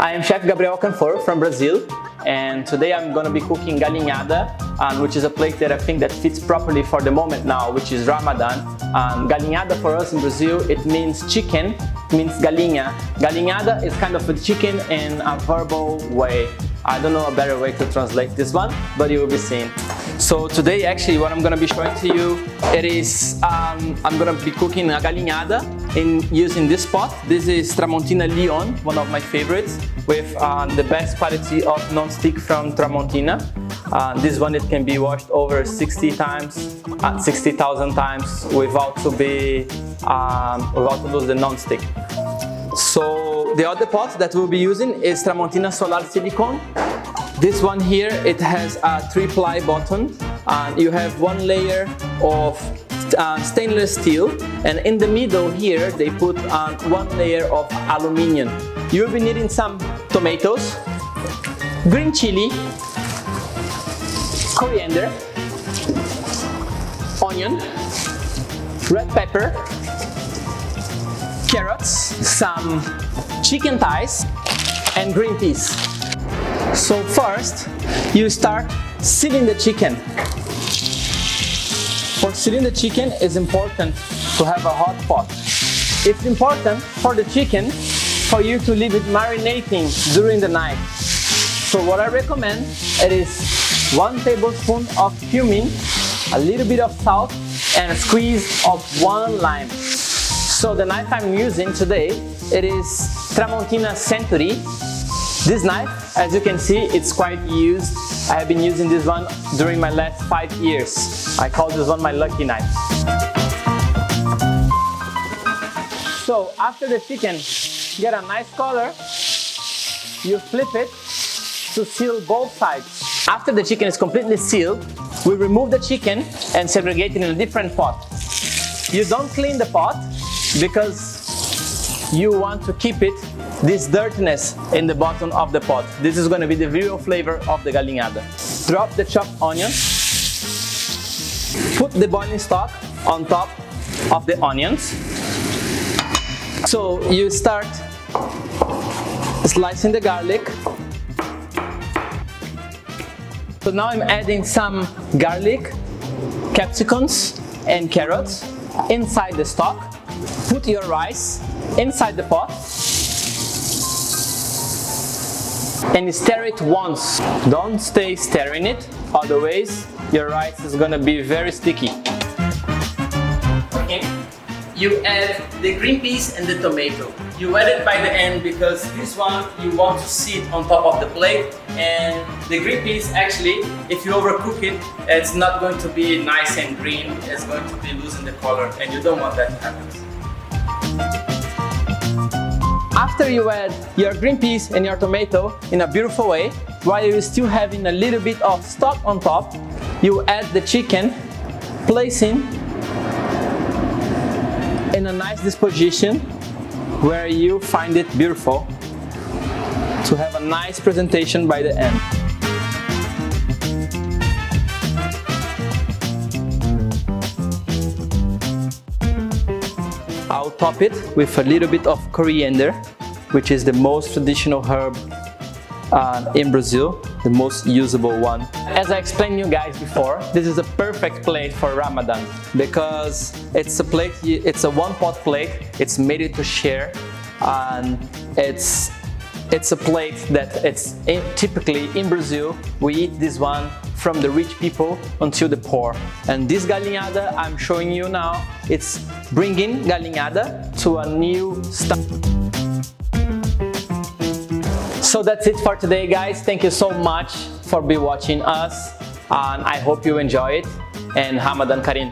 I am Chef Gabriel Alcanfor from Brazil, and today I'm going to be cooking Galianhada, which is a plate that I think that fits properly for the moment now, which is Ramadan. Galianhada for us in Brazil, it means chicken, it means galinha. Galianhada is kind of a chicken in a verbal way. I don't know a better way to translate this one, but you will be seeing. So today actually what I'm going to be showing to you, it is, I'm going to be cooking a Galianhada using this pot. This is Tramontina Lyon, one of my favorites, with the best quality of non-stick from Tramontina. This one, it can be washed over 60,000 times without to lose the non-stick. So the other pot that we'll be using is Tramontina Solar Silicone. This one here, it has a triple-ply bottom. You have one layer of stainless steel, and in the middle here they put one layer of aluminium. You'll be needing some tomatoes, green chili, coriander, onion, red pepper, carrots, some chicken thighs, and green peas. So first, you start sealing the chicken. For sealing the chicken, it's important to have a hot pot. It's important for the chicken for you to leave it marinating during the night. So what I recommend, it is 1 tablespoon of cumin, a little bit of salt, and a squeeze of 1 lime. So the knife I'm using today, it is Tramontina Century. This knife, as you can see, it's quite used. I have been using this one during my last 5 years. I call this one my lucky knife. So after the chicken get a nice color, you flip it to seal both sides. After the chicken is completely sealed, we remove the chicken and segregate it in a different pot. You don't clean the pot because you want to keep it this dirtiness in the bottom of the pot. This is going to be the real flavor of the Galianhada. Drop the chopped onion. Put the boiling stock on top of the onions. So you start slicing the garlic. So now I'm adding some garlic, capsicums, and carrots inside the stock. Put your rice inside the pot and stir it once. Don't stay stirring it, otherwise your rice is gonna be very sticky. Okay. You add the green peas and the tomato. You add it by the end because this one you want to sit on top of the plate, and the green peas actually, if you overcook it, it's not going to be nice and green, it's going to be losing the color, and you don't want that to happen. After you add your green peas and your tomato in a beautiful way, while you're still having a little bit of stock on top, you add the chicken, placing in a nice disposition where you find it beautiful to have a nice presentation by the end. I'll top it with a little bit of coriander, which is the most traditional herb in Brazil, the most usable one. As I explained you guys before, this is a perfect plate for Ramadan because it's a plate, it's a one-pot plate, it's made to share, and it's a plate that it's typically in Brazil, we eat this one from the rich people until the poor. And this Galianhada I'm showing you now, it's bringing Galianhada to a new style. So that's it for today, guys. Thank you so much for watching us, and I hope you enjoy it, and Ramadan Kareem.